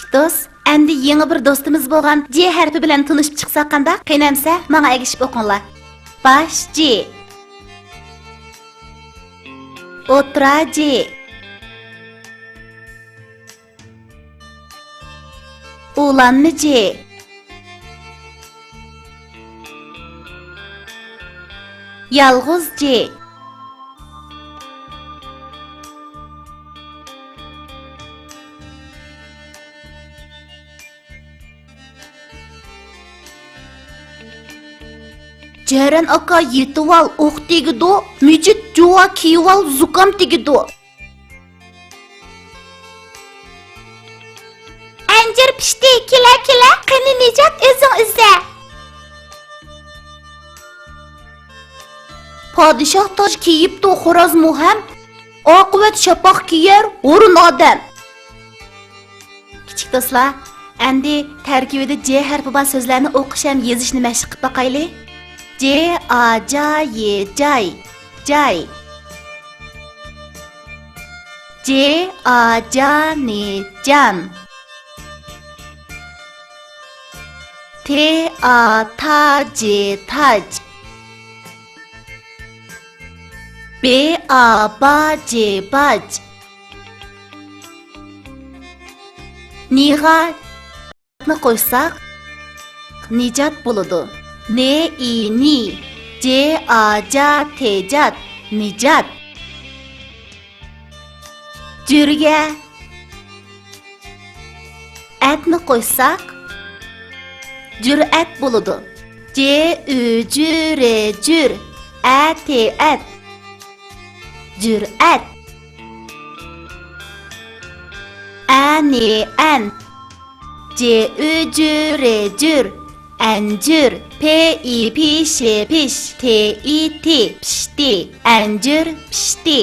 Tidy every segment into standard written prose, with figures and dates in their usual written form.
Kichik do'st, endi yangi bir do'stimiz bo'lgan J harfi bilan tanishib chiqsak qanday? Qiynamsa, menga egishib o'qinglar. Bosh J. O'tira J. Ulanma J. Yalg'iz J. Ceren aka yetival oq tegido, mücit juva kival zukam tegido. Anjir pişti, kila qani Necat o'zing izla. Padişah toj kiyibdi xo'roz muham, oqibat shapoq kiyar o'rin odam. Kichik do'stlar, endi tarkibida J harfi bor so'zlarni o'qish ham yozishni mashq qilib boqayli. J A J Y jay jay. J A J N can. T A T J tac. B A B J bac. Niha ni qo'ysak Necat bo'ladi. Ne I ni J A J tejat Necat. Jurga atni qo'ysak Jur'at bo'ladi. J U jure jur at at Jur'at. Ani an J U jure jur Anjur P I piş piş T I T pişti Anjur pişti.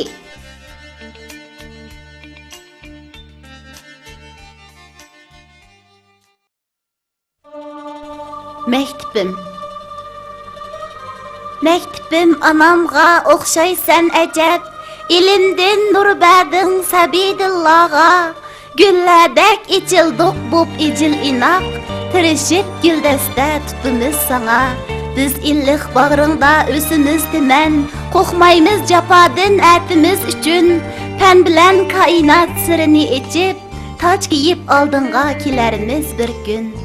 Mektibim anamga o'xshaysan ajab, ilimdin nur berding sabidillahga, gullardek ichildik bo'p ijil inoq, tirishib guldasta tutimiz sana. Biz illiq bag'ringda o'simiz timan, qo'rqmaymiz jafodan atimiz uchun, fan bilan koinot sirini ichib, toj kiyib oldinga kelarimiz bir kun.